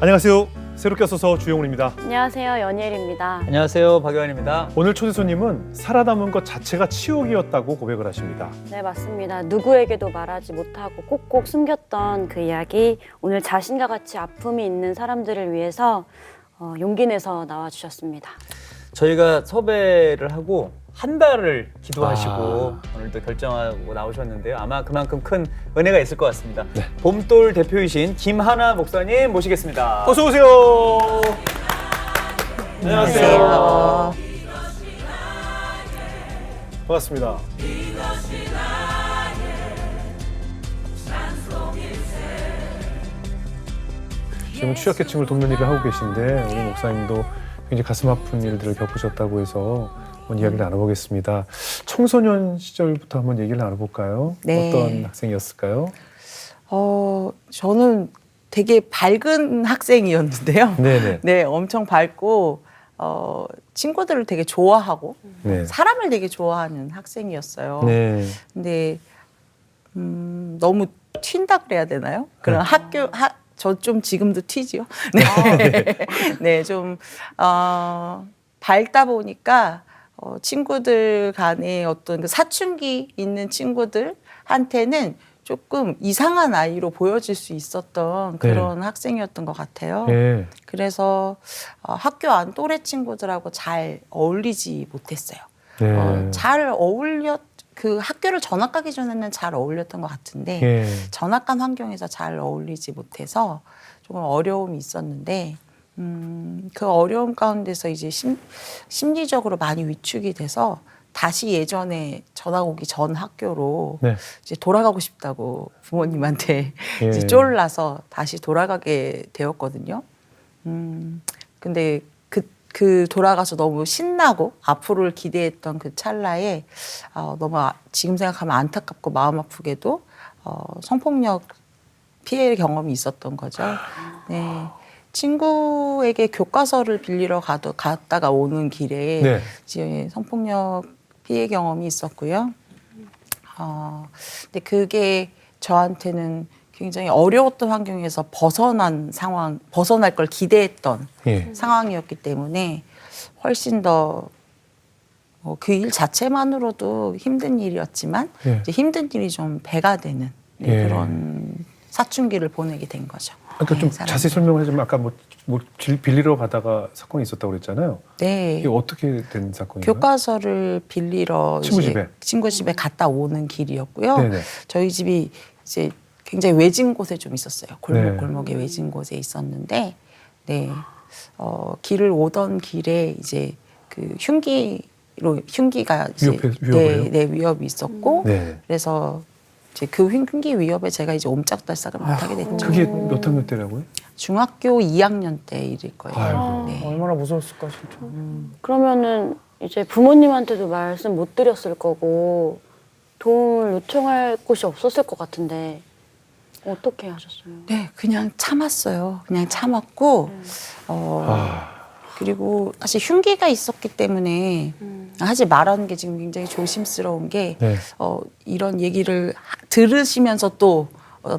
안녕하세요. 새롭게 써서 주영훈입니다. 안녕하세요. 연예일입니다. 안녕하세요. 박여한입니다. 오늘 초대 손님은 살아남은 것 자체가 치욕이었다고 고백을 하십니다. 네, 맞습니다. 누구에게도 말하지 못하고 꼭꼭 숨겼던 그 이야기, 오늘 자신과 같이 아픔이 있는 사람들을 위해서 용기 내서 나와주셨습니다. 저희가 섭외를 하고 한 달을 기도하시고 오늘도 결정하고 나오셨는데요. 아마 그만큼 큰 은혜가 있을 것 같습니다. 네. 봄돌 대표이신 김하나 목사님 모시겠습니다. 어서 오세요. 안녕하세요. 반갑습니다. 지금 취약계층을 돕는 일을 하고 계신데 우리 목사님도 굉장히 가슴 아픈 일들을 겪으셨다고 해서 한번 이야기를 나눠보겠습니다. 청소년 시절부터 한번 얘기를 나눠볼까요? 네. 어떤 학생이었을까요? 저는 되게 밝은 학생이었는데요. 네네. 네, 엄청 밝고 친구들을 되게 좋아하고 네. 사람을 되게 좋아하는 학생이었어요. 네. 근데 너무 튄다 그래야 되나요? 그런 저 좀 지금도 튀지요. 네, 네, 좀 밝다 보니까 친구들 간에 어떤 그 사춘기 있는 친구들한테는 조금 이상한 아이로 보여질 수 있었던 그런 학생이었던 것 같아요. 네. 그래서 학교 안 또래 친구들하고 잘 어울리지 못했어요. 네. 잘 그 학교를 전학 가기 전에는 잘 어울렸던 것 같은데 네. 전학 간 환경에서 잘 어울리지 못해서 조금 어려움이 있었는데 그 어려움 가운데서 이제 심리적으로 많이 위축이 돼서 다시 예전에 전학 오기 전 학교로 네. 이제 돌아가고 싶다고 부모님한테 예. 이제 쫄라서 다시 돌아가게 되었거든요. 근데 그 돌아가서 너무 신나고 앞으로를 기대했던 그 찰나에 너무 지금 생각하면 안타깝고 마음 아프게도 성폭력 피해 경험이 있었던 거죠. 네. 친구에게 교과서를 빌리러 갔다가 오는 길에 네. 이제 성폭력 피해 경험이 있었고요. 근데 그게 저한테는 굉장히 어려웠던 환경에서 벗어날 걸 기대했던 예. 상황이었기 때문에 훨씬 더 그 일 자체만으로도 힘든 일이었지만 예. 이제 힘든 일이 좀 배가 되는 예. 그런 사춘기를 보내게 된 거죠. 그러니까 좀 사람이. 자세히 설명을 해주면 아까 뭐 빌리러 가다가 사건이 있었다고 그랬잖아요. 네. 이게 어떻게 된 사건인가요? 교과서를 빌리러 친구 이제 집에? 친구 집에 갔다 오는 길이었고요. 네네. 저희 집이 이제 굉장히 외진 곳에 좀 있었어요. 네. 골목에 외진 곳에 있었는데, 네, 길을 오던 길에 이제 그 흉기가 이제 위협이에요? 네, 위협이 있었고, 네. 그래서 이제 그 흉기 위협에 제가 이제 옴짝달싹을 못하게 됐죠. 그게 몇 학년 때라고요? 중학교 2학년 때 일일 거예요. 아이고. 네. 얼마나 무서웠을까 진짜. 그러면은 이제 부모님한테도 말씀 못 드렸을 거고 도움을 요청할 곳이 없었을 것 같은데 어떻게 하셨어요? 네, 그냥 참았어요. 그냥 참았고, 그리고 사실 흉기가 있었기 때문에 하지 말라는 게 지금 굉장히 조심스러운 게 네. 이런 얘기를 들으시면서 또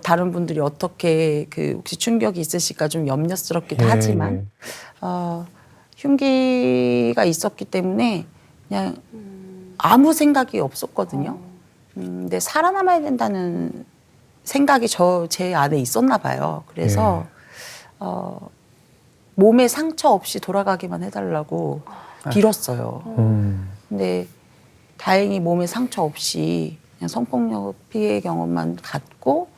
다른 분들이 어떻게 그 혹시 충격이 있으실까 좀 염려스럽기도 예. 하지만 흉기가 있었기 때문에 그냥 아무 생각이 없었거든요. 근데 살아남아야 된다는 생각이 제 안에 있었나 봐요. 그래서 몸에 상처 없이 돌아가기만 해달라고 빌었어요. 근데 다행히 몸에 상처 없이 그냥 성폭력 피해 경험만 갖고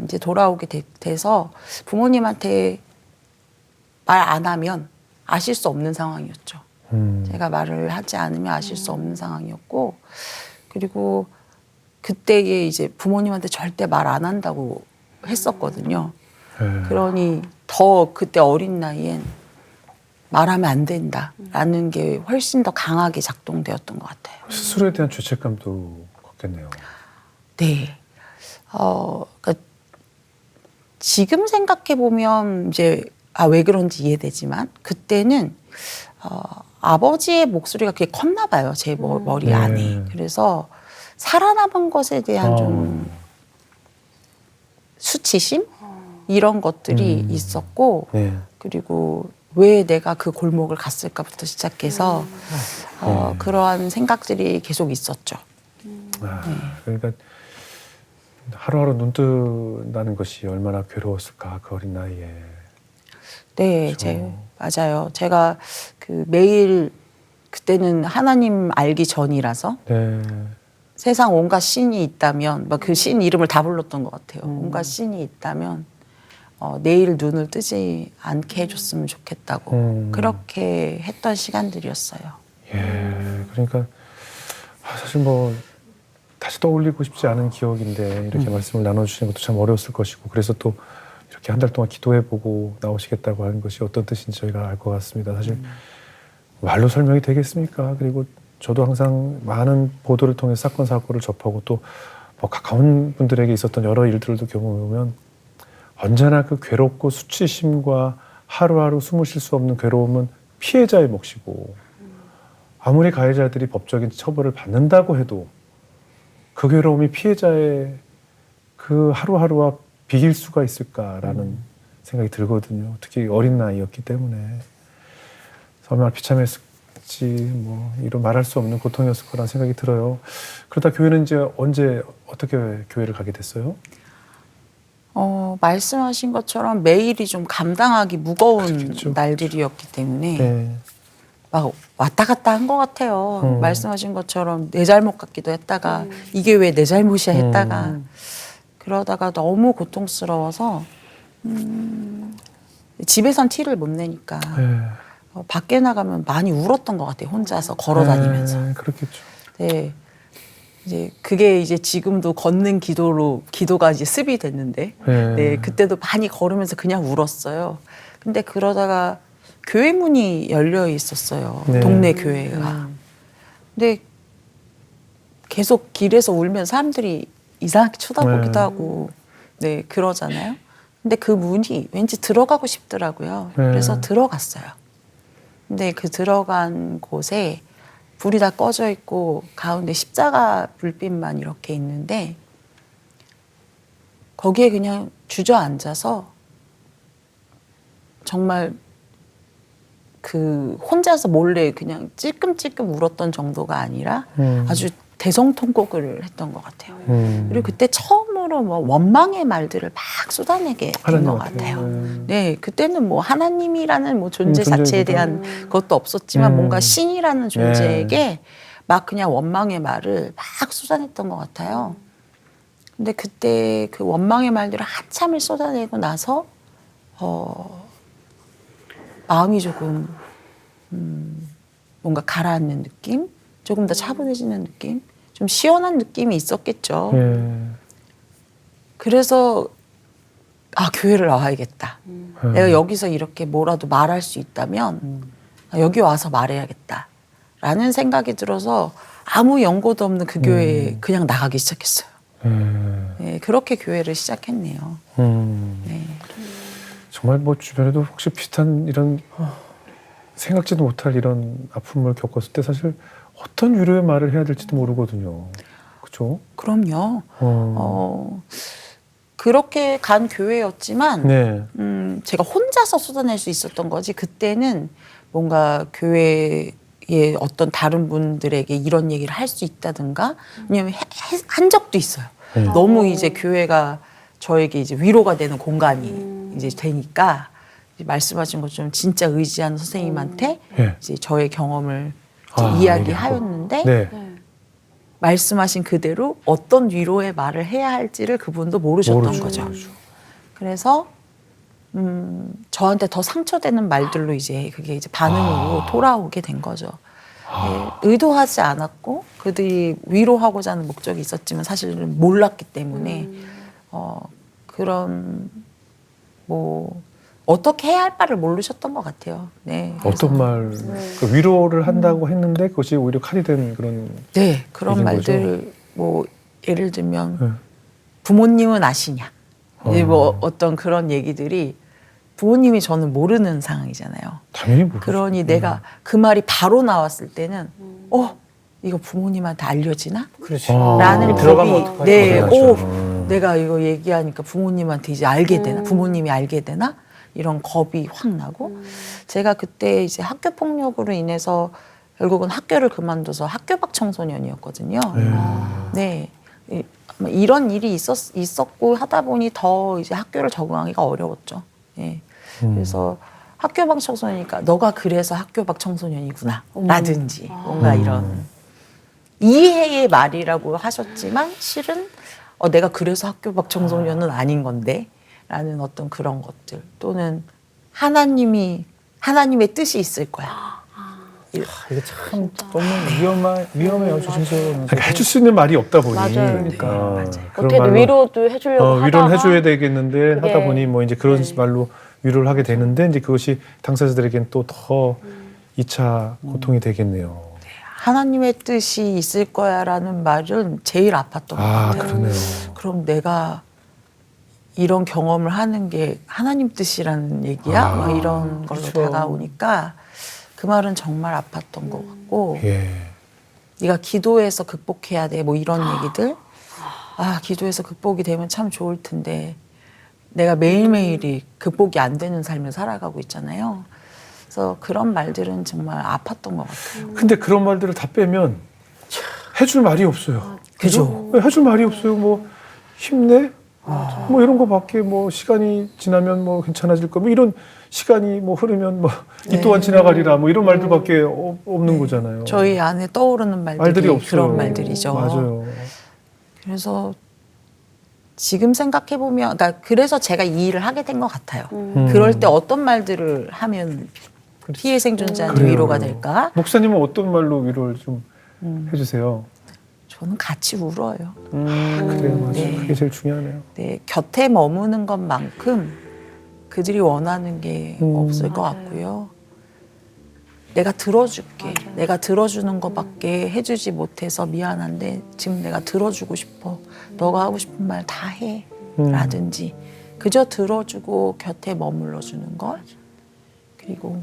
이제 돌아오게 돼서 부모님한테 말 안 하면 아실 수 없는 상황이었죠. 제가 말을 하지 않으면 아실 수 없는 상황이었고, 그리고 그때에 이제 부모님한테 절대 말 안 한다고 했었거든요. 그러니 더 그때 어린 나이엔 말하면 안 된다라는 게 훨씬 더 강하게 작동되었던 것 같아요. 스스로에 대한 죄책감도 컸겠네요. 네. 그러니까 지금 생각해 보면 이제 왜 그런지 이해되지만 그때는 아버지의 목소리가 그게 컸나 봐요. 제 머리 안에. 그래서 살아남은 것에 대한 좀 수치심? 이런 것들이 있었고 네. 그리고 왜 내가 그 골목을 갔을까부터 시작해서 그러한 생각들이 계속 있었죠. 그러니까 하루하루 눈 뜬다는 것이 얼마나 괴로웠을까 그 어린 나이에. 네, 맞아요. 제가 그 매일 그때는 하나님 알기 전이라서 네. 세상 온갖 신이 있다면 그 신 이름을 다 불렀던 것 같아요. 온갖 신이 있다면 내일 눈을 뜨지 않게 해줬으면 좋겠다고 그렇게 했던 시간들이었어요. 예. 그러니까 사실 뭐 다시 떠올리고 싶지 않은 기억인데 이렇게 말씀을 나눠주시는 것도 참 어려웠을 것이고 그래서 또 이렇게 한 달 동안 기도해보고 나오시겠다고 하는 것이 어떤 뜻인지 저희가 알 것 같습니다. 사실 말로 설명이 되겠습니까? 그리고 저도 항상 많은 보도를 통해 사건 사고를 접하고 또 뭐 가까운 분들에게 있었던 여러 일들도 경험해보면 언제나 그 괴롭고 수치심과 하루하루 숨을 쉴 수 없는 괴로움은 피해자의 몫이고 아무리 가해자들이 법적인 처벌을 받는다고 해도 그 괴로움이 피해자의 그 하루하루와 비길 수가 있을까라는 생각이 들거든요. 특히 어린 나이였기 때문에 얼마나 비참했을지 뭐 이런 말할 수 없는 고통이었을 거라는 생각이 들어요. 그러다 교회는 이제 언제 어떻게 교회를 가게 됐어요? 말씀하신 것처럼 매일이 좀 감당하기 무거운 그렇겠죠. 날들이었기 때문에 네. 막 왔다 갔다 한 것 같아요. 말씀하신 것처럼 내 잘못 같기도 했다가 이게 왜 내 잘못이야 했다가 그러다가 너무 고통스러워서 집에선 티를 못 내니까 네. 밖에 나가면 많이 울었던 것 같아요. 혼자서 걸어 다니면서. 네, 그렇겠죠. 네. 이제 그게 이제 지금도 걷는 기도가 이제 습이 됐는데, 네. 네, 그때도 많이 걸으면서 그냥 울었어요. 근데 그러다가 교회 문이 열려 있었어요. 네. 동네 교회가. 근데 계속 길에서 울면 사람들이 이상하게 쳐다보기도 네. 하고, 네, 그러잖아요. 근데 그 문이 왠지 들어가고 싶더라고요. 네. 그래서 들어갔어요. 근데 그 들어간 곳에 불이 다 꺼져 있고 가운데 십자가 불빛만 이렇게 있는데 거기에 그냥 주저앉아서 정말 그 혼자서 몰래 그냥 찔끔찔끔 울었던 정도가 아니라 아주 대성통곡을 했던 것 같아요. 그리고 그때 처음으로 뭐 원망의 말들을 막 쏟아내게 된 것 같아요. 네, 그때는 뭐 하나님이라는 뭐 존재 자체에 대한 것도 없었지만 뭔가 신이라는 존재에게 막 그냥 원망의 말을 막 쏟아냈던 것 같아요. 근데 그때 그 원망의 말들을 한참을 쏟아내고 나서 마음이 조금 뭔가 가라앉는 느낌? 조금 더 차분해지는 느낌? 좀 시원한 느낌이 있었겠죠. 그래서 교회를 나와야겠다. 내가 여기서 이렇게 뭐라도 말할 수 있다면 여기 와서 말해야겠다. 라는 생각이 들어서 아무 연고도 없는 그 교회에 그냥 나가기 시작했어요. 네, 그렇게 교회를 시작했네요. 네. 정말 뭐 주변에도 혹시 비슷한 이런 생각지도 못할 이런 아픔을 겪었을 때 사실 어떤 위로의 말을 해야 될지도 모르거든요. 그렇죠? 그럼요. 그렇게 간 교회였지만 네. 제가 혼자서 쏟아낼 수 있었던 거지 그때는 뭔가 교회의 어떤 다른 분들에게 이런 얘기를 할 수 있다든가 왜냐면 한 적도 있어요. 너무 이제 교회가 저에게 이제 위로가 되는 공간이 이제 되니까 말씀하신 것처럼 진짜 의지하는 선생님한테 이제 저의 경험을 이제 이야기하였는데 네. 말씀하신 그대로 어떤 위로의 말을 해야 할지를 그분도 모르셨던 거죠. 그래서 저한테 더 상처되는 말들로 이제 그게 이제 반응으로 돌아오게 된 거죠. 네, 의도하지 않았고 그들이 위로하고자 하는 목적이 있었지만 사실은 몰랐기 때문에 그런 뭐 어떻게 해야 할 바를 모르셨던 것 같아요. 네. 어떤 말, 그 위로를 한다고 했는데 그것이 오히려 칼이 된 그런. 네, 그런 말들 뭐 예를 들면 부모님은 아시냐, 이제 뭐 어떤 그런 얘기들이 부모님이 저는 모르는 상황이잖아요. 당연히 모르죠. 그러니 내가 그 말이 바로 나왔을 때는 이거 부모님한테 알려지나? 그렇지. 라는 들어가면 겁이 어떡하지? 네, 내가 이거 얘기하니까 부모님한테 이제 알게 되나? 부모님이 알게 되나? 이런 겁이 확 나고 제가 그때 이제 학교 폭력으로 인해서 결국은 학교를 그만둬서 학교 밖 청소년이었거든요. 네. 아마 이런 일이 있었고 하다 보니 더 이제 학교를 적응하기가 어려웠죠. 예. 그래서 학교 밖 청소년이니까 너가 그래서 학교 밖 청소년이구나 라든지 뭔가 이런 이해의 말이라고 하셨지만 실은 내가 그래서 학교 밖 청소년은 아닌 건데 라는 어떤 그런 것들 또는 하나님의 뜻이 있을 거야. 이게 참 너무 위험해요. 조심스러워. 그러니까 해줄 수 있는 말이 없다 보니. 맞아요. 그러니까. 그런 어떻게든 말로 위로도 해주려고 하다가 위로는 해줘야 되겠는데 그게- 하다 보니 뭐 이제 그런 네. 말로 위로를 하게 되는데 이제 그것이 당사자들에겐 또 더 2차 고통이 되겠네요. 하나님의 뜻이 있을 거야라는 말은 제일 아팠던 것 같아요. 그러네요. 그럼 내가 이런 경험을 하는 게 하나님 뜻이라는 얘기야? 막 이런 걸로 그렇죠. 다가오니까 그 말은 정말 아팠던 것 같고 예. 네가 기도해서 극복해야 돼 뭐 이런 얘기들 기도해서 극복이 되면 참 좋을 텐데 내가 매일매일이 극복이 안 되는 삶을 살아가고 있잖아요. 그래서 그런 말들은 정말 아팠던 것 같아요. 근데 그런 말들을 다 빼면 해줄 말이 없어요. 그죠? 해줄 말이 없어요. 뭐 힘내? 뭐 이런 거밖에 뭐 시간이 지나면 뭐 괜찮아질 거 뭐 이런 시간이 뭐 흐르면 뭐 이 또한 지나가리라 뭐 이런 말들밖에 없는 거잖아요. 저희 안에 떠오르는 말들이 없어요. 그런 말들이죠. 맞아요. 그래서 지금 생각해보면 그래서 제가 이 일을 하게 된 것 같아요. 음. 그럴 때 어떤 말들을 하면 피해 생존자한테 그래요. 위로가 될까? 목사님은 어떤 말로 위로를 좀 해주세요? 저는 같이 울어요. 그래요, 맞아요. 네. 그게 제일 중요하네요. 네, 곁에 머무는 것만큼 그들이 원하는 게 없을 것 맞아요. 같고요. 내가 들어줄게. 내가 들어주는 것밖에 해주지 못해서 미안한데 지금 내가 들어주고 싶어. 너가 하고 싶은 말 다 해. 라든지 그저 들어주고 곁에 머물러 주는 것. 그리고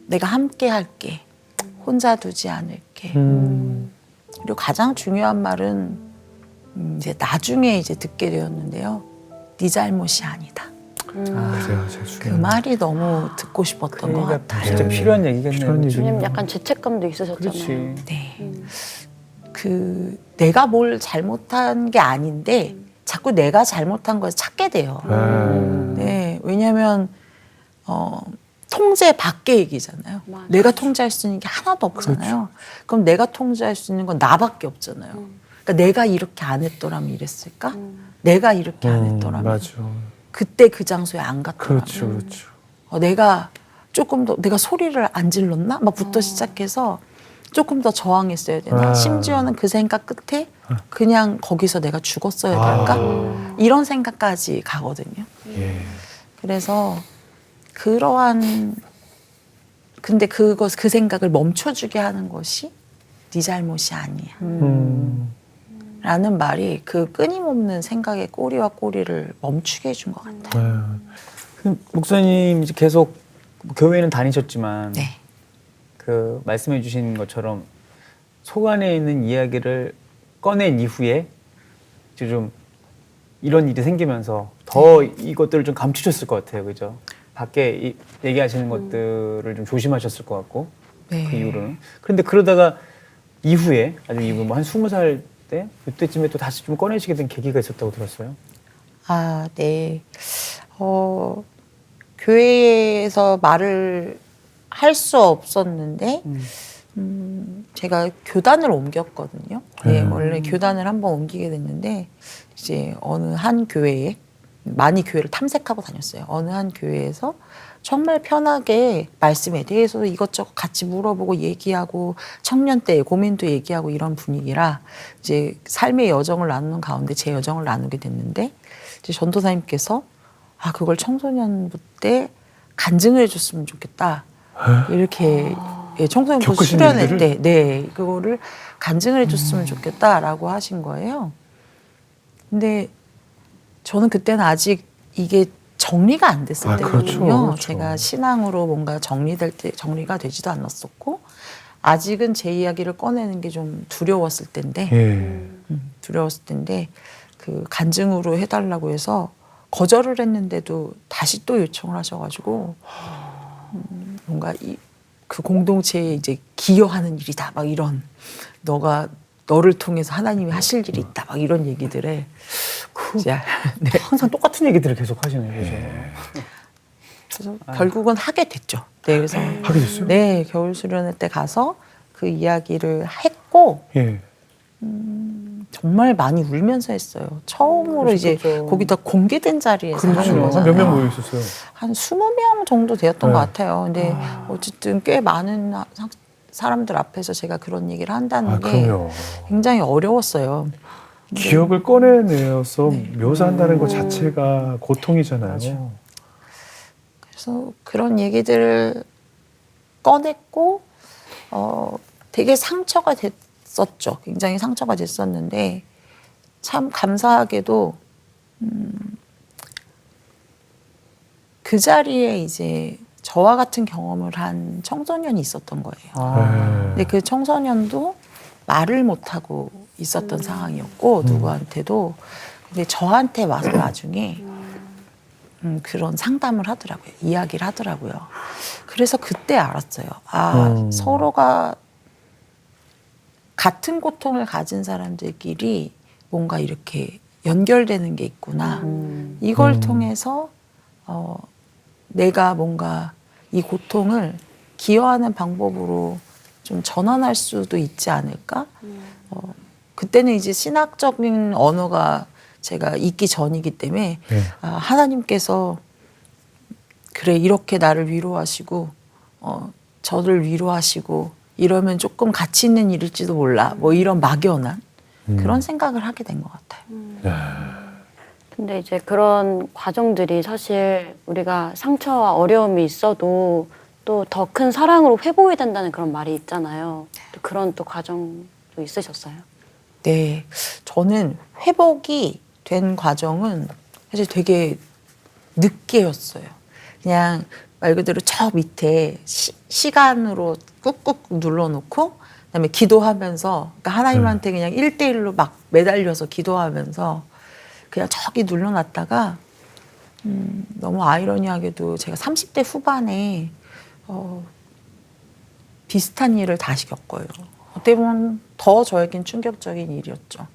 내가 함께 할게. 혼자 두지 않을게. 그리고 가장 중요한 말은 이제 나중에 이제 듣게 되었는데요. 네 잘못이 아니다. 그래요, 제일 그 중요해요. 말이 너무 듣고 싶었던 것 그러니까 같아요. 진짜 네. 필요한 얘기겠네요. 필요한 그렇죠? 왜냐면 약간 죄책감도 있으셨잖아요. 그렇지. 네. 내가 뭘 잘못한 게 아닌데 자꾸 내가 잘못한 걸 찾게 돼요. 네. 왜냐하면 통제 밖의 얘기잖아요. 맞아요. 내가 통제할 수 있는 게 하나도 없잖아요. 그럼 내가 통제할 수 있는 건 나밖에 없잖아요. 그러니까 내가 이렇게 안 했더라면 이랬을까? 내가 이렇게 안 했더라면 맞아. 그때 그 장소에 안 갔더라면 그렇죠, 그렇죠. 내가 조금 더 내가 소리를 안 질렀나? 막부터 시작해서 조금 더 저항했어야 되나? 심지어는 그 생각 끝에 그냥 거기서 내가 죽었어야 될까? 이런 생각까지 가거든요. 예. 그래서 근데 그 생각을 멈춰주게 하는 것이 네 잘못이 아니야. 라는 말이 그 끊임없는 생각의 꼬리와 꼬리를 멈추게 해준 것 같아요. 목사님 이제 계속 교회는 다니셨지만 네. 그 말씀해 주신 것처럼 속 안에 있는 이야기를 꺼낸 이후에 이제 좀 이런 일이 생기면서 더 이것들을 좀 감추셨을 것 같아요. 그죠? 밖에 얘기하시는 것들을 좀 조심하셨을 것 같고 네. 그 이후로는. 그런데 그러다가 이후에 아주 이후 뭐한 20살 때 이때쯤에 또 다시 좀 꺼내시게 된 계기가 있었다고 들었어요. 네. 교회에서 말을 할 수 없었는데, 제가 교단을 옮겼거든요. 네, 원래 교단을 한번 옮기게 됐는데, 이제 어느 한 교회에, 많이 교회를 탐색하고 다녔어요. 어느 한 교회에서 정말 편하게 말씀에 대해서 이것저것 같이 물어보고 얘기하고 청년 때의 고민도 얘기하고 이런 분위기라 이제 삶의 여정을 나누는 가운데 제 여정을 나누게 됐는데 이제 전도사님께서 그걸 청소년부 때 간증을 해줬으면 좋겠다. 이렇게 청소년부 겪으신 수련회 일들을? 때 그거를 간증을 해줬으면 좋겠다라고 하신 거예요. 근데 저는 그때는 아직 이게 정리가 안 됐을 때거든요. 그렇죠, 그렇죠. 제가 신앙으로 뭔가 정리가 되지도 않았었고 아직은 제 이야기를 꺼내는 게 좀 두려웠을 때인데 예. 두려웠을 때인데 그 간증으로 해달라고 해서 거절을 했는데도 다시 또 요청을 하셔가지고 뭔가 그 공동체에 이제 기여하는 일이다 막 이런 너를 통해서 하나님이 하실 일이 있다 막 이런 얘기들에 자, 네. 항상 똑같은 얘기들을 계속 하시네요. 그죠? 그래서 결국은 하게 됐죠. 네, 그래서 하게 됐어요? 네, 겨울 수련회 때 가서 그 이야기를 했고 예. 정말 많이 울면서 했어요. 처음으로 이제 그러셨겠죠. 거기다 공개된 자리에서 하는 그렇죠. 거잖아요. 몇 명 모여 있었어요. 한 20명 정도 되었던 네. 것 같아요. 근데 어쨌든 꽤 많은 사람들 앞에서 제가 그런 얘기를 한다는 게 그럼요. 굉장히 어려웠어요. 기억을 꺼내내어서 묘사한다는 것 자체가 고통이잖아요. 그래서 그런 얘기들을 꺼냈고 되게 상처가 됐었죠. 굉장히 상처가 됐었는데 참 감사하게도 그 자리에 이제 저와 같은 경험을 한 청소년이 있었던 거예요. 네. 근데 그 청소년도 말을 못하고 있었던 상황이었고 누구한테도 근데 저한테 와서 나중에 그런 상담을 하더라고요. 이야기를 하더라고요. 그래서 그때 알았어요. 서로가 같은 고통을 가진 사람들끼리 뭔가 이렇게 연결되는 게 있구나. 이걸 통해서 내가 뭔가 이 고통을 기여하는 방법으로 좀 전환할 수도 있지 않을까? 그때는 이제 신학적인 언어가 제가 있기 전이기 때문에 네. 하나님께서 그래 이렇게 나를 위로하시고 저를 위로하시고 이러면 조금 가치 있는 일일지도 몰라 뭐 이런 막연한 그런 생각을 하게 된 것 같아요. 근데 이제 그런 과정들이 사실 우리가 상처와 어려움이 있어도 또 더 큰 사랑으로 회복이 된다는 그런 말이 있잖아요. 또 그런 또 과정도 있으셨어요? 네, 저는 회복이 된 과정은 사실 되게 늦게였어요. 그냥 말 그대로 저 밑에 시간으로 꾹꾹 눌러놓고 그다음에 기도하면서 그러니까 하나님한테 그냥 1대1로 막 매달려서 기도하면서 그냥 저기 눌러놨다가 너무 아이러니하게도 제가 30대 후반에 비슷한 일을 다시 겪어요. 어떻게 보면 더 저에겐 충격적인 일이었죠.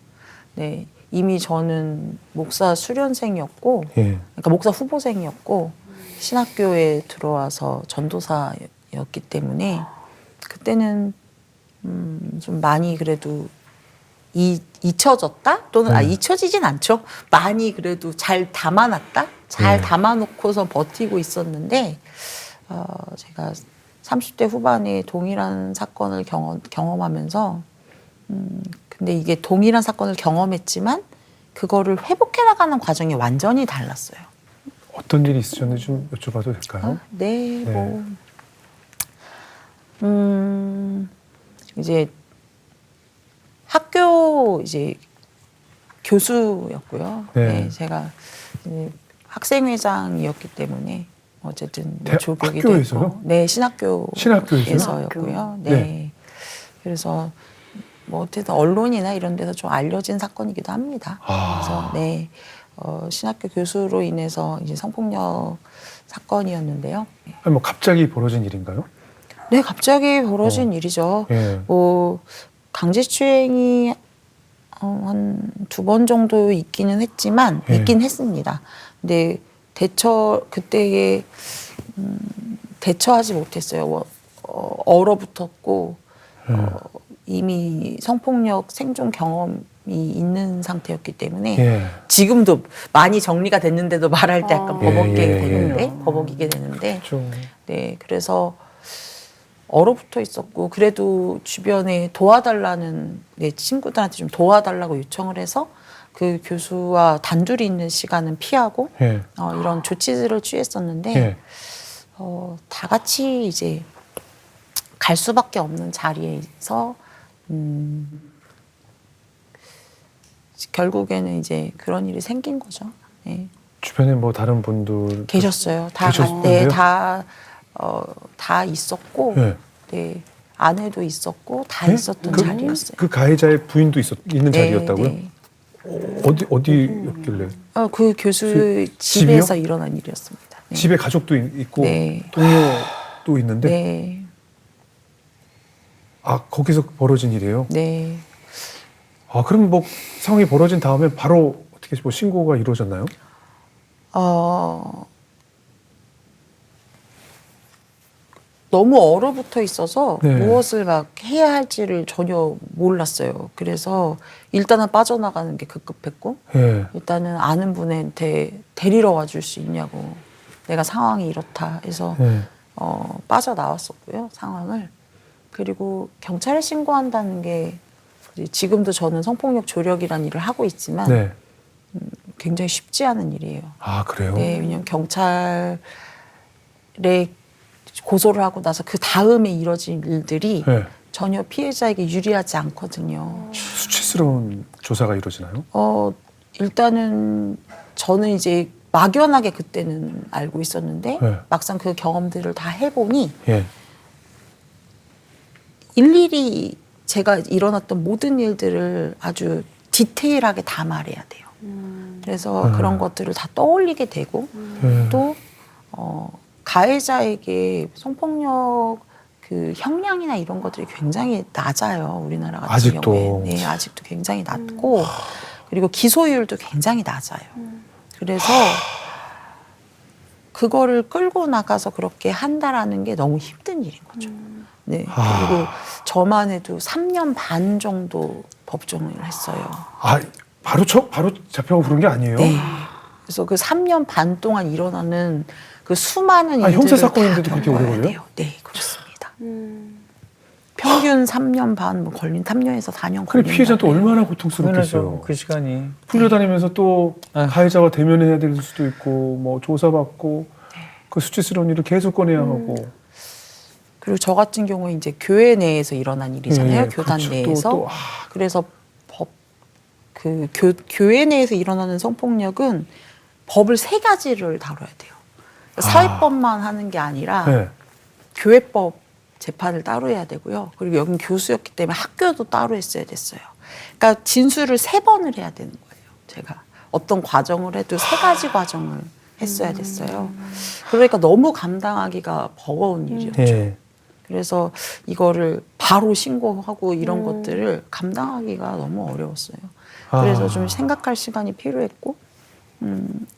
네, 이미 저는 목사 수련생이었고, 예. 그러니까 목사 후보생이었고, 신학교에 들어와서 전도사였기 때문에 그때는 좀 많이 그래도 잊혀졌다? 또는 잊혀지진 않죠. 많이 그래도 잘 담아놨다? 잘 담아놓고서 버티고 있었는데 제가 30대 후반에 동일한 사건을 경험하면서 근데 이게 동일한 사건을 경험했지만 그거를 회복해 나가는 과정이 완전히 달랐어요. 어떤 일이 있으셨는지 좀 여쭤봐도 될까요? 네, 네. 뭐 이제 학교 이제 교수였고요. 네. 네, 제가 이제 학생회장이었기 때문에 어쨌든 뭐 조교기도 학교에서요? 했고, 네, 신학교에서였고요. 신학교에서요? 네. 네. 그래서 뭐 어쨌든 언론이나 이런 데서 좀 알려진 사건이기도 합니다. 그래서 네, 신학교 교수로 인해서 이제 성폭력 사건이었는데요. 아니, 뭐 갑자기 벌어진 일인가요? 네, 갑자기 벌어진 일이죠. 예. 뭐 강제추행이 한 2번 정도 있기는 했지만 있긴 했습니다. 근데 그때에 대처하지 못했어요. 얼어붙었고 이미 성폭력 생존 경험이 있는 상태였기 때문에 예. 지금도 많이 정리가 됐는데도 말할 때 약간 예. 버벅이게 되는데 그렇죠. 네, 그래서 얼어붙어 있었고 그래도 주변에 도와달라는 내 친구들한테 좀 도와달라고 요청을 해서 그 교수와 단둘이 있는 시간은 피하고 예. 이런 조치들을 취했었는데 예. 다 같이 이제 갈 수밖에 없는 자리에서 결국에는 이제 그런 일이 생긴 거죠. 네. 주변에 뭐 다른 분들 계셨어요. 계셨는데요? 다 있었고, 예. 네, 아내도 있었고 다 네? 있었던 자리였어요. 그 가해자의 부인도 있는 자리였다고요? 네. 어디였길래? 그 교수 집에서 일어난 일이었습니다. 네. 집에 가족도 있고 네. 동료도 있는데 네. 아 거기서 벌어진 일이에요? 네. 아 그럼 뭐 상황이 벌어진 다음에 바로 어떻게 뭐 신고가 이루어졌나요? 너무 얼어붙어 있어서 네. 무엇을 막 해야 할지를 전혀 몰랐어요. 그래서 일단은 빠져나가는 게 급급했고 예. 일단은 아는 분한테 데리러 와줄 수 있냐고 내가 상황이 이렇다 해서 예. 빠져나왔었고요. 상황을. 그리고 경찰에 신고한다는 게 지금도 저는 성폭력 조력이라는 일을 하고 있지만 네. 굉장히 쉽지 않은 일이에요. 아 그래요? 네, 왜냐면 경찰에 고소를 하고 나서 그 다음에 이뤄진 일들이 네. 전혀 피해자에게 유리하지 않거든요. 수치스러운 조사가 이루어지나요? 일단은 저는 이제 막연하게 그때는 알고 있었는데 네. 막상 그 경험들을 다 해보니 예. 일일이 제가 일어났던 모든 일들을 아주 디테일하게 다 말해야 돼요. 그래서 그런 것들을 다 떠올리게 되고 예. 또 가해자에게 성폭력 그 형량이나 이런 것들이 굉장히 낮아요. 우리나라 같은 아직도? 경우에. 네, 아직도 굉장히 낮고 그리고 기소율도 굉장히 낮아요. 그래서 그거를 끌고 나가서 그렇게 한다라는 게 너무 힘든 일인 거죠. 네. 그리고 저만 해도 3년 반 정도 법정을 했어요. 아 바로 잡혀가고 그런 게 아니에요? 네. 그래서 그 3년 반 동안 일어나는 그 수많은 일들을 형사 사건인데도 다 그렇게 오래 겪어야 걸려요? 돼요. 네, 그렇습니다. 평균 3년 반, 뭐 걸린 3년에서 4년 그래 걸린다. 피해자도 얼마나 고통스럽겠어요. 당연하죠. 그 시간이. 풀려다니면서 또 아. 가해자와 대면해야 될 수도 있고 뭐 조사받고 그 수치스러운 일을 계속 꺼내야 하고 그리고 저 같은 경우에 이제 교회 내에서 일어난 일이잖아요. 예, 교단 그렇죠. 내에서. 또, 그래서 교회 내에서 일어나는 성폭력은 법을 3가지를 다뤄야 돼요. 사회법만 하는 게 아니라 네. 교회법 재판을 따로 해야 되고요. 그리고 여긴 교수였기 때문에 학교도 따로 했어야 됐어요. 그러니까 진술을 3번을 해야 되는 거예요. 제가 어떤 과정을 해도 3가지 과정을 했어야 됐어요. 그러니까 너무 감당하기가 버거운 일이었죠. 예. 그래서 이거를 바로 신고하고 이런 것들을 감당하기가 너무 어려웠어요. 그래서 좀 생각할 시간이 필요했고,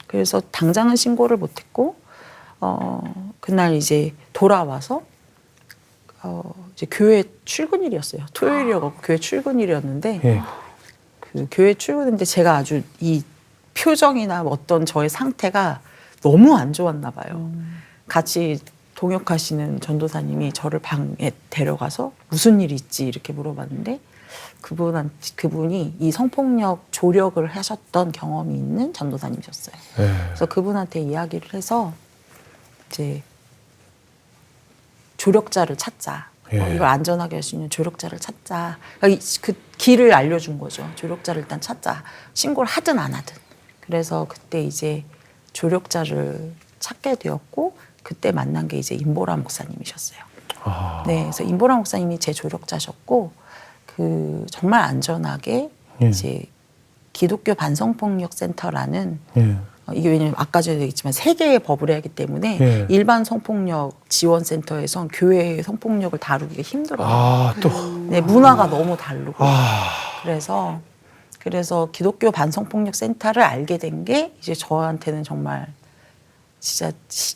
그래서 당장은 신고를 못했고, 그날 이제 돌아와서 이제 교회 출근일이었어요. 토요일이어서 교회 출근일이었는데, 예. 그 교회 출근했는데 제가 아주 이 표정이나 어떤 저의 상태가 너무 안 좋았나 봐요. 같이 동역하시는 전도사님이 저를 방에 데려가서 무슨 일이 있지 이렇게 물어봤는데 그분이 이 성폭력 조력을 하셨던 경험이 있는 전도사님이셨어요. 예. 그래서 그분한테 이야기를 해서 이제 조력자를 찾자. 예. 이걸 안전하게 할 수 있는 조력자를 찾자. 그러니까 그 길을 알려준 거죠. 조력자를 일단 찾자. 신고를 하든 안 하든. 그래서 그때 이제 조력자를 찾게 되었고 그때 만난 게 이제 임보라 목사님이셨어요. 아. 네, 그래서 임보라 목사님이 제 조력자셨고 그 정말 안전하게 예. 이제 기독교 반성폭력 센터라는 예. 이게 왜냐면 아까 전에 얘기했지만 3개의 법을 해야 하기 때문에 예. 일반 성폭력 지원센터에선 교회의 성폭력을 다루기가 힘들어요. 아, 또. 네, 문화가 너무 다르고 아. 그래서 기독교 반성폭력 센터를 알게 된 게 이제 저한테는 정말 진짜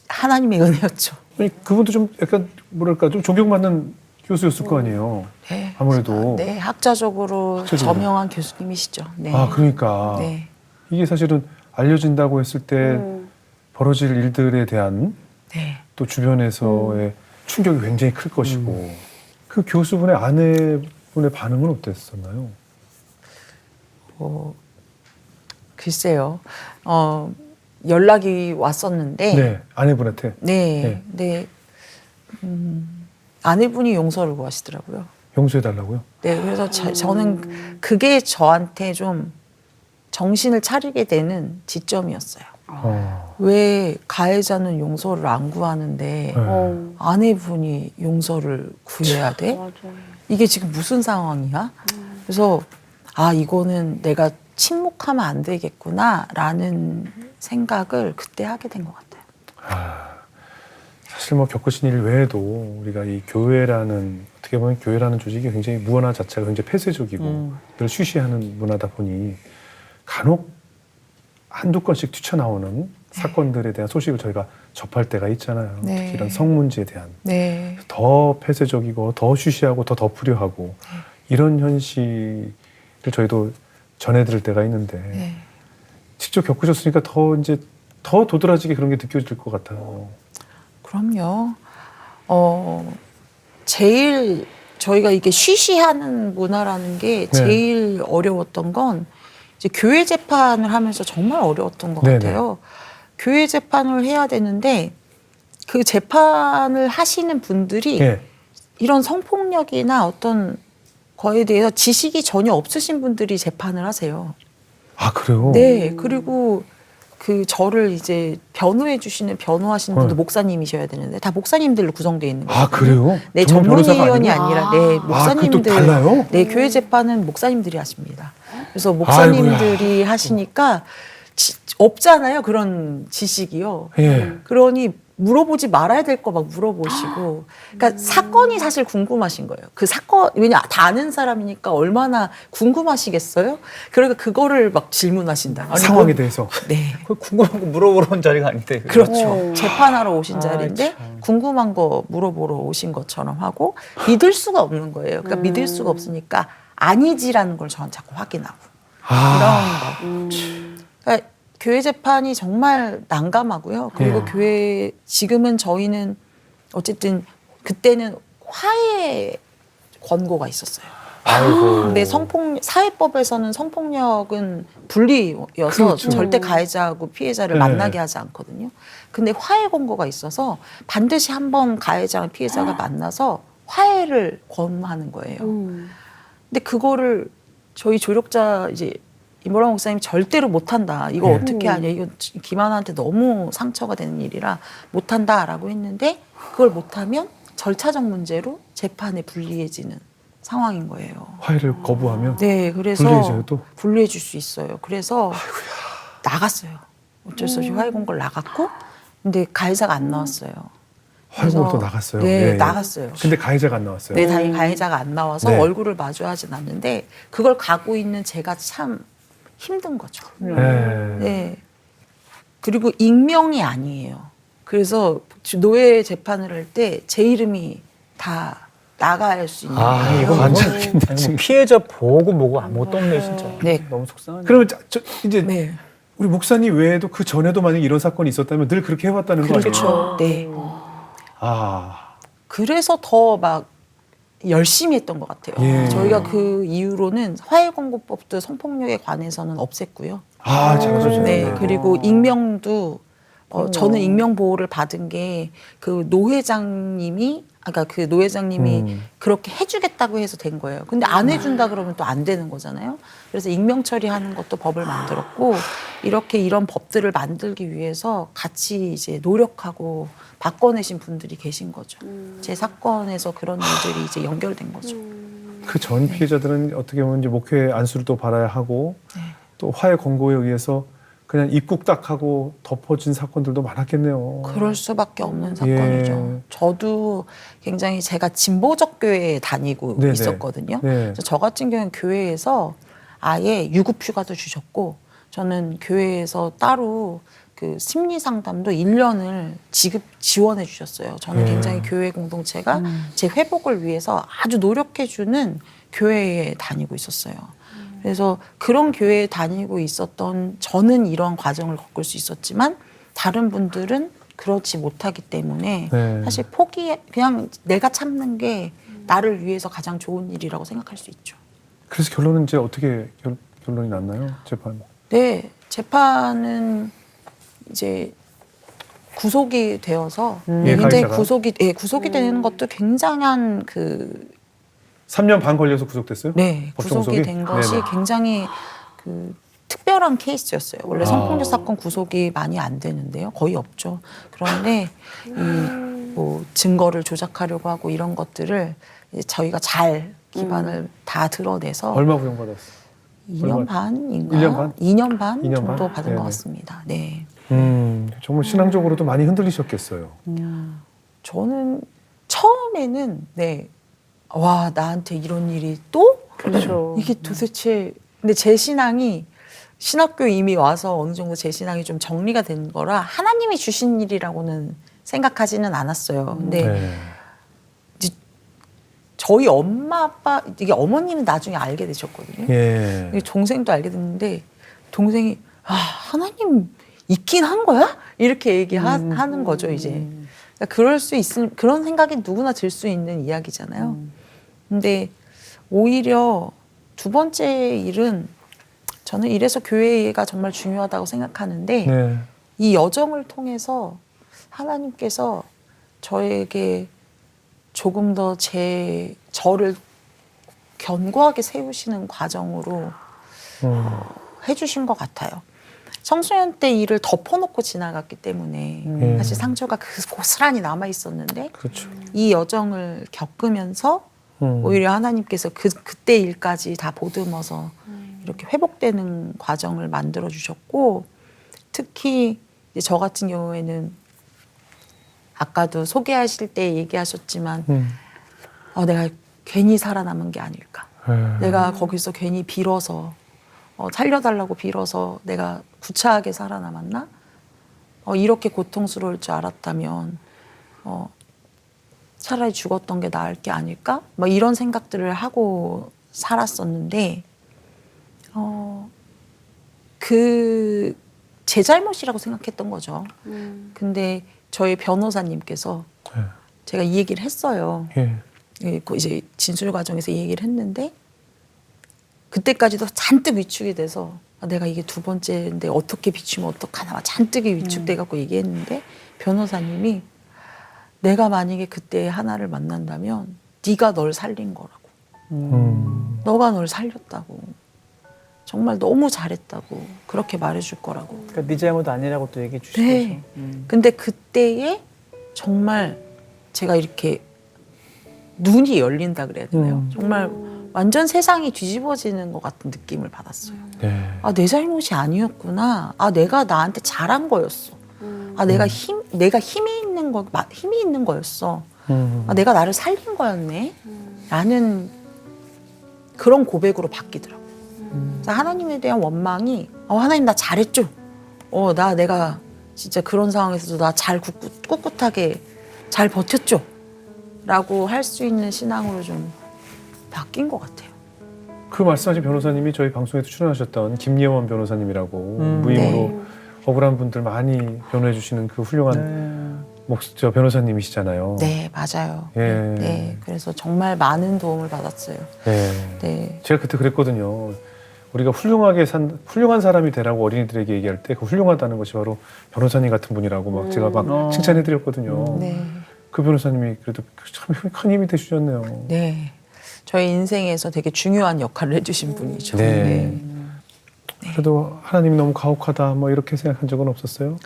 하나님의 은혜였죠. 아니, 그분도 좀 약간 뭐랄까 좀 존경받는 교수였을 거 아니에요. 네, 아무래도. 네, 학자적으로 저명한 교수님이시죠. 네. 아, 그러니까. 네. 이게 사실은 알려진다고 했을 때 벌어질 일들에 대한 네. 또 주변에서의 충격이 굉장히 클 것이고 그 교수분의 아내분의 반응은 어땠었나요? 글쎄요. 연락이 왔었는데 네, 아내분한테. 네. 네. 아내분이 용서를 구하시더라고요. 용서해달라고요? 네. 그래서 저는 그게 저한테 좀 정신을 차리게 되는 지점이었어요. 왜 가해자는 용서를 안 구하는데 네. 아내분이 용서를 구해야 돼? 맞아요. 이게 지금 무슨 상황이야? 그래서 이거는 내가 침묵하면 안 되겠구나라는 생각을 그때 하게 된 것 같아요. 사실 뭐 겪으신 일 외에도 우리가 이 교회라는 어떻게 보면 교회라는 조직이 굉장히 문화 자체가 굉장히 폐쇄적이고 늘 쉬쉬하는 문화다 보니 간혹 한두 건씩 튀쳐나오는 사건들에 대한 소식을 저희가 접할 때가 있잖아요. 네. 특히 이런 성 문제에 대한 네. 더 폐쇄적이고 더 쉬쉬하고 더 덮으려 하고 이런 현실을 저희도 전해드릴 때가 있는데 네. 직접 겪으셨으니까 더 이제 더 도드라지게 그런 게 느껴질 것 같아요. 그럼요. 제일 저희가 이게 쉬쉬하는 문화라는 게 네. 제일 어려웠던 건 이제 교회 재판을 하면서 정말 어려웠던 것 네네. 같아요. 교회 재판을 해야 되는데 그 재판을 하시는 분들이 예. 이런 성폭력이나 어떤 거에 대해서 지식이 전혀 없으신 분들이 재판을 하세요. 아 그래요? 네. 그리고 그 저를 이제 변호해 주시는 변호하시는 분도 목사님이셔야 되는데 다 목사님들로 구성되어 있는 거예요. 아 그래요? 네, 전문 변호사가 전문위원이 아니고? 아니라 네, 목사님들. 그것도 달라요? 네, 교회 재판은 목사님들이 하십니다. 그래서 목사님들이 하시니까 없잖아요. 그런 지식이요. 예. 그러니 물어보지 말아야 될 거 막 물어보시고. 그러니까 사건이 사실 궁금하신 거예요. 그 사건, 왜냐, 다 아는 사람이니까 얼마나 궁금하시겠어요? 그러니까 그거를 막 질문하신다. 상황에 대해서. 네. 그 궁금한 거 물어보러 온 자리가 아닌데. 그렇죠. 재판하러 오신 아, 자리인데 참. 궁금한 거 물어보러 오신 것처럼 하고 믿을 수가 없는 거예요. 그러니까 믿을 수가 없으니까 아니지라는 걸 저한테 자꾸 확인하고 이런 거. 그러니까 교회 재판이 정말 난감하고요. 그리고 예. 교회 지금은 저희는 어쨌든 그때는 화해 권고가 있었어요. 아이고. 근데 사회법에서는 성폭력은 분리여서 그렇죠. 절대 가해자하고 피해자를 네. 만나게 하지 않거든요. 근데 화해 권고가 있어서 반드시 한번 가해자랑 피해자가 만나서 화해를 권하는 거예요. 근데 그거를 저희 조력자 이제 이모라 목사님 절대로 못한다. 이거 네. 어떻게 하냐. 이거 김하나한테 너무 상처가 되는 일이라 못한다라고 했는데 그걸 못하면 절차적 문제로 재판에 불리해지는 상황인 거예요. 화해를 거부하면 네, 그래서 불리해져요, 또? 불리해 줄 수 있어요. 그래서 나갔어요. 어쩔 수 없이 화해 공고를 나갔고, 근데 가해자가 안 나왔어요. 화해공으로 또 그래서- 나갔어요. 네, 예, 예. 나갔어요. 근데 가해자가 안 나왔어요. 네, 다행히 가해자가 안 나와서 네. 얼굴을 마주하진 않는데 그걸 가고 있는 제가 참 힘든 거죠. 예. 네. 그리고 익명이 아니에요. 그래서 노예 재판을 할 때 제 이름이 다 나갈 수 있는 아, 거예요. 이거 완전 아니, 뭐 피해자 보고 뭐고 아무것도 없네, 진짜. 네. 너무 속상하네. 그러면 이제 네. 우리 목사님 외에도 그 전에도 만약에 이런 사건이 있었다면 늘 그렇게 해왔다는 거 아니에요? 그렇죠. 네. 아, 그래서 더 막 열심히 했던 것 같아요. 예. 저희가 그 이후로는 화해권고법도 성폭력에 관해서는 없앴고요. 잘하셨죠. 네, 그리고 익명도 저는 익명 보호를 받은 게 그 노회장님이 아까 그 노회장님이 그렇게 해주겠다고 해서 된 거예요. 근데 안 해준다 그러면 또 안 되는 거잖아요. 그래서 익명 처리하는 것도 법을 만들었고 이렇게 이런 법들을 만들기 위해서 같이 이제 노력하고 바꿔내신 분들이 계신 거죠. 제 사건에서 그런 일들이 이제 연결된 거죠. 그 전 피해자들은 어떻게 보면 이제 목회 안수를 또 받아야 하고 또 화해 권고에 의해서 그냥 입국 딱 하고 덮어진 사건들도 많았겠네요. 그럴 수밖에 없는 사건이죠. 예. 저도 굉장히 제가 진보적 교회에 다니고 네네. 있었거든요. 네. 그래서 저 같은 경우는 교회에서 아예 유급휴가도 주셨고 저는 교회에서 따로 그 심리 상담도 1년을 지원해 주셨어요. 저는 굉장히 교회 공동체가 제 회복을 위해서 아주 노력해주는 교회에 다니고 있었어요. 그래서 그런 교회에 다니고 있었던 저는 이런 과정을 겪을 수 있었지만 다른 분들은 그렇지 못하기 때문에 네. 사실 그냥 내가 참는 게 나를 위해서 가장 좋은 일이라고 생각할 수 있죠. 그래서 결론은 이제 어떻게 결론이 났나요? 재판. 네, 재판은 이제 구속이 되어서 예, 굉장히 가해자가? 구속이 되는 것도 굉장한 그 3년 반 걸려서 구속됐어요? 네, 법정 구속이 구속이? 된 것이 네네. 굉장히 그 특별한 케이스였어요. 원래 아. 성폭력 사건 구속이 많이 안 되는데요. 거의 없죠. 그런데 이 뭐 증거를 조작하려고 하고 이런 것들을 이제 저희가 잘 기반을 다 드러내서 얼마 부용받았어? 2년 반인가? 1년 반? 2년 반 2년 정도 반? 받은 네네. 것 같습니다. 네. 정말 신앙적으로도 많이 흔들리셨겠어요. 저는 처음에는 네. 와, 나한테 이런 일이 또? 그렇죠. 이게 도대체 근데 제 신앙이 신학교 이미 와서 어느 정도 제 신앙이 좀 정리가 된 거라 하나님이 주신 일이라고는 생각하지는 않았어요. 근데 네. 저희 엄마 아빠 이게 어머니는 나중에 알게 되셨거든요. 예. 이게 동생도 알게 됐는데 동생이 아 하나님 있긴 한 거야? 이렇게 얘기하는 거죠 이제. 그러니까 그럴 수 있는 그런 생각이 누구나 들 수 있는 이야기잖아요. 근데 오히려 두 번째 일은 저는 이래서 교회가 정말 중요하다고 생각하는데 네. 이 여정을 통해서 하나님께서 저에게 조금 더 저를 견고하게 세우시는 과정으로 해주신 것 같아요. 청소년 때 일을 덮어놓고 지나갔기 때문에 사실 상처가 고스란히 남아 있었는데 그렇죠. 이 여정을 겪으면서 오히려 하나님께서 그때 일까지 다 보듬어서 이렇게 회복되는 과정을 만들어 주셨고 특히 이제 저 같은 경우에는 아까도 소개하실 때 얘기하셨지만 내가 괜히 살아남은 게 아닐까. 내가 거기서 괜히 빌어서 살려달라고 빌어서 내가 구차하게 살아남았나? 이렇게 고통스러울 줄 알았다면 차라리 죽었던 게 나을 게 아닐까? 뭐 이런 생각들을 하고 살았었는데 제 잘못이라고 생각했던 거죠. 근데 저희 변호사님께서 네. 제가 이 얘기를 했어요. 예. 이제 진술 과정에서 이 얘기를 했는데 그때까지도 잔뜩 위축이 돼서 내가 이게 두 번째인데 어떻게 비추면 어떡하나 막 잔뜩 위축돼 갖고 얘기했는데 변호사님이 내가 만약에 그때 하나를 만난다면 네가 널 살린 거라고. 너가 널 살렸다고. 정말 너무 잘했다고 그렇게 말해줄 거라고. 그러니까 네 잘못 아니라고 또 얘기해 주신 네. 거죠. 근데 그때에 정말 제가 이렇게 눈이 열린다 그래야 되나요? 정말 완전 세상이 뒤집어지는 것 같은 느낌을 받았어요. 네. 아, 내 잘못이 아니었구나. 아, 내가 나한테 잘한 거였어. 아, 내가 힘이 있는 거였어. 아, 내가 나를 살린 거였네. 라는 그런 고백으로 바뀌더라고요. 그래서 하나님에 대한 원망이 하나님 나 잘했죠. 내가 진짜 그런 상황에서도 나 잘 꿋꿋하게 잘 버텼죠. 라고 할 수 있는 신앙으로 좀 바뀐 것 같아요. 그 말씀하신 변호사님이 저희 방송에도 출연하셨던 김예원 변호사님이라고 무임으로 억울한 분들 많이 변호해 주시는 그 훌륭한 변호사님이시잖아요. 네, 맞아요. 예. 네, 그래서 정말 많은 도움을 받았어요. 네. 네. 제가 그때 그랬거든요. 우리가 훌륭한 사람이 되라고 어린이들에게 얘기할 때 그 훌륭하다는 것이 바로 변호사님 같은 분이라고 막 제가 막 칭찬해 드렸거든요. 네. 그 변호사님이 그래도 참 큰 힘이 되주셨네요. 네. 저희 인생에서 되게 중요한 역할을 해주신 분이죠. 네. 그래도 하나님이 너무 가혹하다 뭐 이렇게 생각한 적은 없었어요?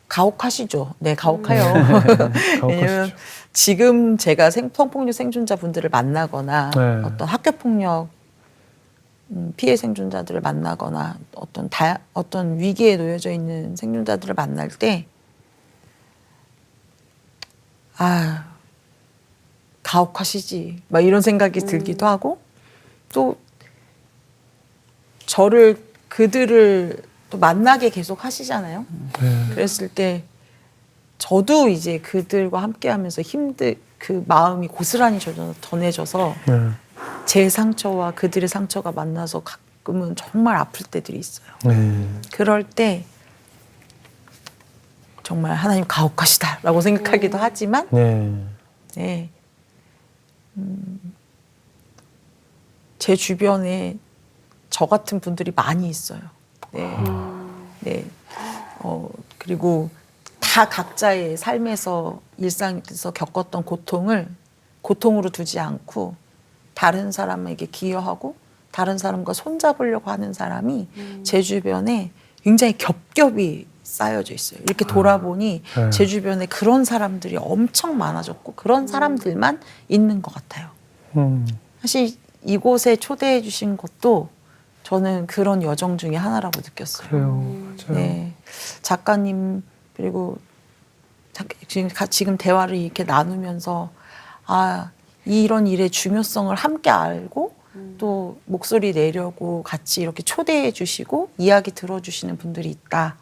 가혹하시죠. 네, 가혹해요. 왜냐면 가혹하시죠. 지금 제가 성폭력 생존자분들을 만나거나 네. 어떤 학교폭력 피해 생존자들을 만나거나 어떤 위기에 놓여져 있는 생존자들을 만날 때 가혹하시지 막 이런 생각이 들기도 하고 또 그들을 또 만나게 계속 하시잖아요. 그랬을 때 저도 이제 그들과 함께하면서 그 마음이 고스란히 전해져서 제 상처와 그들의 상처가 만나서 가끔은 정말 아플 때들이 있어요. 그럴 때 정말 하나님 가혹하시다라고 생각하기도 하지만 네. 제 주변에 저 같은 분들이 많이 있어요. 네. 그리고 다 각자의 삶에서 일상에서 겪었던 고통으로 두지 않고 다른 사람에게 기여하고 다른 사람과 손잡으려고 하는 사람이 제 주변에 굉장히 겹겹이 쌓여져 있어요. 이렇게 돌아보니 제 주변에 그런 사람들이 엄청 많아졌고 그런 사람들만 있는 것 같아요. 사실 이곳에 초대해 주신 것도 저는 그런 여정 중에 하나라고 느꼈어요. 그래요. 맞아요. 네. 작가님 그리고 지금 대화를 이렇게 나누면서 이런 일의 중요성을 함께 알고 또 목소리 내려고 같이 이렇게 초대해 주시고 이야기 들어주시는 분들이 있다.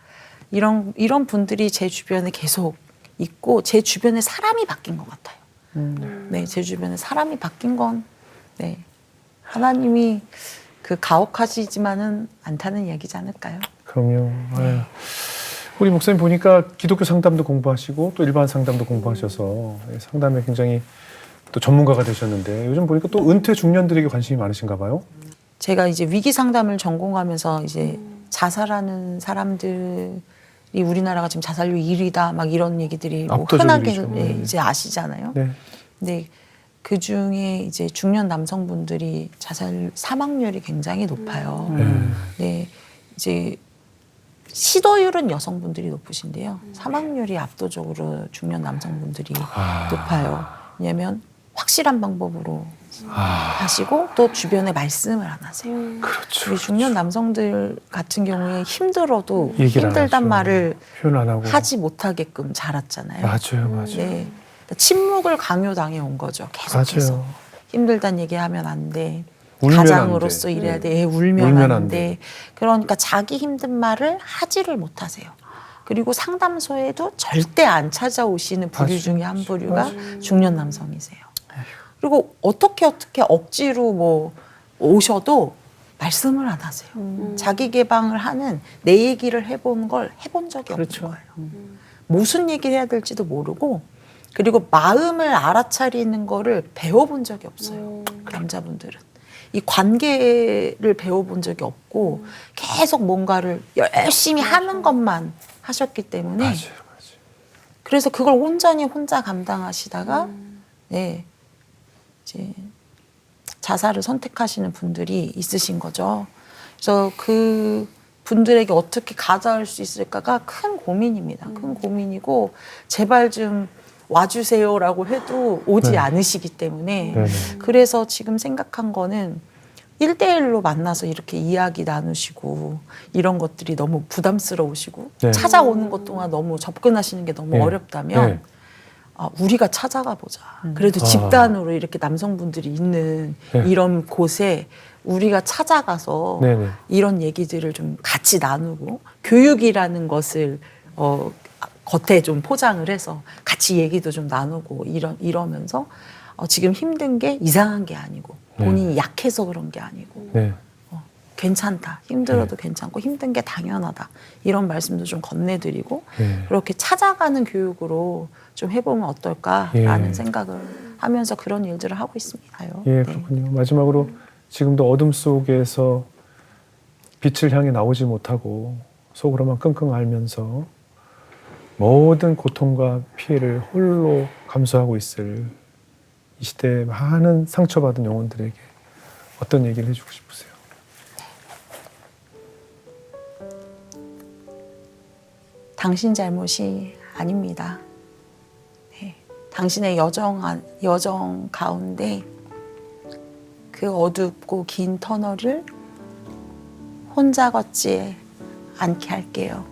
이런 분들이 제 주변에 계속 있고 제 주변에 사람이 바뀐 것 같아요. 네, 제 주변에 사람이 바뀐 건 네, 하나님이 그 가혹하시지만은 않다는 얘기지 않을까요? 그럼요. 아유. 우리 목사님 보니까 기독교 상담도 공부하시고 또 일반 상담도 공부하셔서 상담에 굉장히 또 전문가가 되셨는데 요즘 보니까 또 은퇴 중년들에게 관심이 많으신가 봐요. 제가 이제 위기 상담을 전공하면서 이제 자살하는 사람들이 우리나라가 지금 자살률 1위다 막 이런 얘기들이 뭐 흔하게 압도적이죠. 이제 아시잖아요. 네. 근데 그 중에 이제 중년 남성분들이 자살 사망률이 굉장히 높아요. 네, 이제 시도율은 여성분들이 높으신데요. 사망률이 압도적으로 중년 남성분들이 높아요. 왜냐하면 확실한 방법으로 하시고 또 주변에 말씀을 안 하세요. 그렇죠. 우리 중년 남성들 같은 경우에 힘들어도 얘기를 안 힘들단 하죠. 말을 표현 안 하고. 하지 못하게끔 자랐잖아요. 맞아요, 맞아요. 네. 침묵을 강요당해 온 거죠. 계속해서. 맞아요. 힘들단 얘기하면 안 돼. 울면 가장으로서 안 돼. 이래야 돼. 울면 울면 안 안 돼. 돼. 그러니까 자기 힘든 말을 하지를 못하세요. 그리고 상담소에도 절대 안 찾아오시는 부류 맞아요. 중에 한 부류가 중년 남성이세요. 그리고 어떻게 억지로 뭐 오셔도 말씀을 안 하세요. 자기 개방을 하는 내 얘기를 해본 적이 그렇죠. 없는 거예요. 무슨 얘기를 해야 될지도 모르고 그리고 마음을 알아차리는 거를 배워본 적이 없어요. 남자분들은. 이 관계를 배워본 적이 없고 계속 뭔가를 열심히 하는 것만 하셨기 때문에 맞아요. 그래서 그걸 온전히 혼자 감당하시다가 네, 이제 자살을 선택하시는 분들이 있으신 거죠. 그래서 그 분들에게 어떻게 가닿을 수 있을까가 큰 고민입니다. 큰 고민이고 제발 좀 와주세요라고 해도 오지 네. 않으시기 때문에 네네. 그래서 지금 생각한 거는 1대1로 만나서 이렇게 이야기 나누시고 이런 것들이 너무 부담스러우시고 네. 찾아오는 것 동안 너무 접근하시는 게 너무 네. 어렵다면 네. 우리가 찾아가 보자. 그래도 집단으로 이렇게 남성분들이 있는 네. 이런 곳에 우리가 찾아가서 네네. 이런 얘기들을 좀 같이 나누고 교육이라는 것을 겉에 좀 포장을 해서 같이 얘기도 좀 나누고 이러면서 지금 힘든 게 이상한 게 아니고 본인이 약해서 그런 게 아니고 네. 괜찮다. 힘들어도 괜찮고 힘든 게 당연하다. 이런 말씀도 좀 건네드리고 네. 그렇게 찾아가는 교육으로 좀 해보면 어떨까라는 예. 생각을 하면서 그런 일들을 하고 있습니다요. 예, 네. 그렇군요. 마지막으로 지금도 어둠 속에서 빛을 향해 나오지 못하고 속으로만 끙끙 앓면서 모든 고통과 피해를 홀로 감수하고 있을 이 시대에 많은 상처받은 영혼들에게 어떤 얘기를 해주고 싶으세요? 당신 잘못이 아닙니다. 네. 당신의 여정 가운데 그 어둡고 긴 터널을 혼자 걷지 않게 할게요.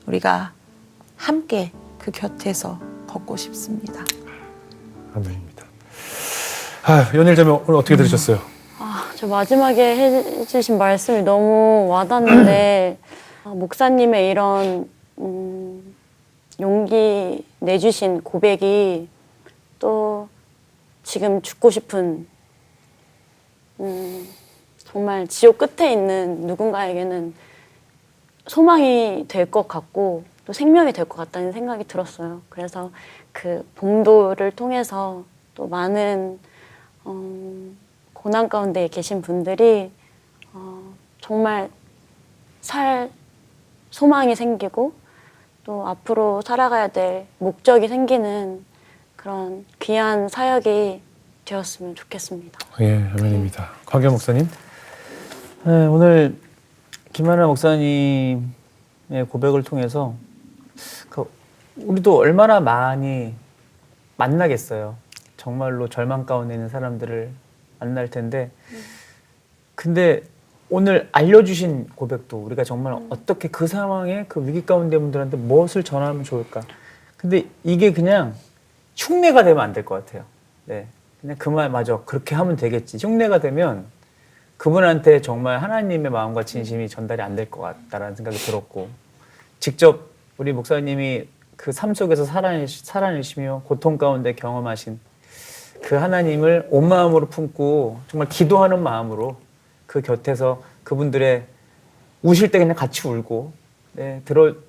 우리가 함께 그 곁에서 걷고 싶습니다. 아멘입니다. 연일자매 오늘 어떻게 들으셨어요? 저 마지막에 해주신 말씀이 너무 와닿는데 목사님의 이런 용기 내주신 고백이 또 지금 죽고 싶은 정말 지옥 끝에 있는 누군가에게는 소망이 될 것 같고 또 생명이 될 것 같다는 생각이 들었어요. 그래서 그 봉도를 통해서 또 많은 고난 가운데 계신 분들이 정말 소망이 생기고 또 앞으로 살아가야 될 목적이 생기는 그런 귀한 사역이 되었으면 좋겠습니다. 예, 아멘입니다. 곽영 목사님? 네, 오늘 김하나 목사님의 고백을 통해서 우리도 얼마나 많이 만나겠어요. 정말로 절망 가운데 있는 사람들을 날 텐데 근데 오늘 알려주신 고백도 우리가 정말 어떻게 그 상황에 그 위기 가운데 분들한테 무엇을 전하면 좋을까? 근데 이게 그냥 흉내가 되면 안 될 것 같아요. 네, 그냥 그 말 맞아. 그렇게 하면 되겠지. 흉내가 되면 그분한테 정말 하나님의 마음과 진심이 전달이 안 될 것 같다라는 생각이 들었고 직접 우리 목사님이 그 삶 속에서 살아내시며 고통 가운데 경험하신 그 하나님을 온 마음으로 품고 정말 기도하는 마음으로 그 곁에서 그분들의 우실 때 그냥 같이 울고 네,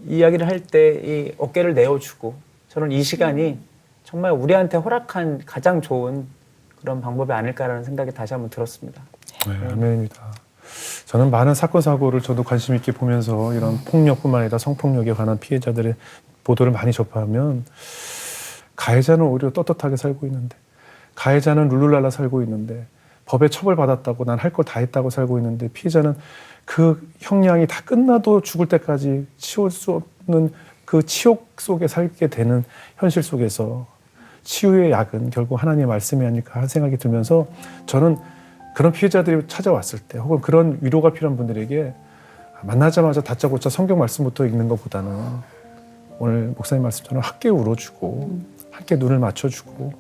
이야기를 할 때 이 어깨를 내어주고 저는 이 시간이 정말 우리한테 허락한 가장 좋은 그런 방법이 아닐까라는 생각이 다시 한번 들었습니다. 네, 아멘입니다. 저는 많은 사건 사고를 저도 관심 있게 보면서 이런 폭력뿐만 아니라 성폭력에 관한 피해자들의 보도를 많이 접하면 가해자는 오히려 떳떳하게 살고 있는데 가해자는 룰루랄라 살고 있는데 법에 처벌받았다고 난 할 걸 다 했다고 살고 있는데 피해자는 그 형량이 다 끝나도 죽을 때까지 치울 수 없는 그 치욕 속에 살게 되는 현실 속에서 치유의 약은 결국 하나님의 말씀이 아닐까 하는 생각이 들면서 저는 그런 피해자들이 찾아왔을 때 혹은 그런 위로가 필요한 분들에게 만나자마자 다짜고짜 성경 말씀부터 읽는 것보다는 오늘 목사님 말씀처럼 함께 울어주고 함께 눈을 맞춰주고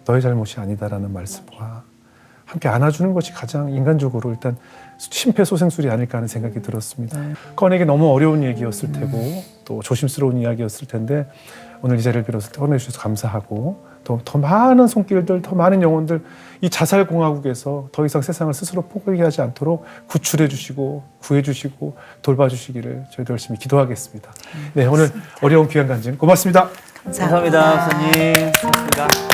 너의 잘못이 아니다라는 말씀과 함께 안아주는 것이 가장 인간적으로 일단 심폐소생술이 아닐까 하는 생각이 들었습니다. 꺼내기 너무 어려운 얘기였을 테고 또 조심스러운 이야기였을 텐데 오늘 이 자리를 빌어서 꺼내주셔서 감사하고 또 더 많은 손길들, 더 많은 영혼들 이 자살공화국에서 더 이상 세상을 스스로 포기하지 않도록 구출해 주시고 구해 주시고 돌봐주시기를 저희도 열심히 기도하겠습니다. 네, 오늘 어려운 귀한 간증 고맙습니다. 감사합니다, 목사님. 고맙습니다.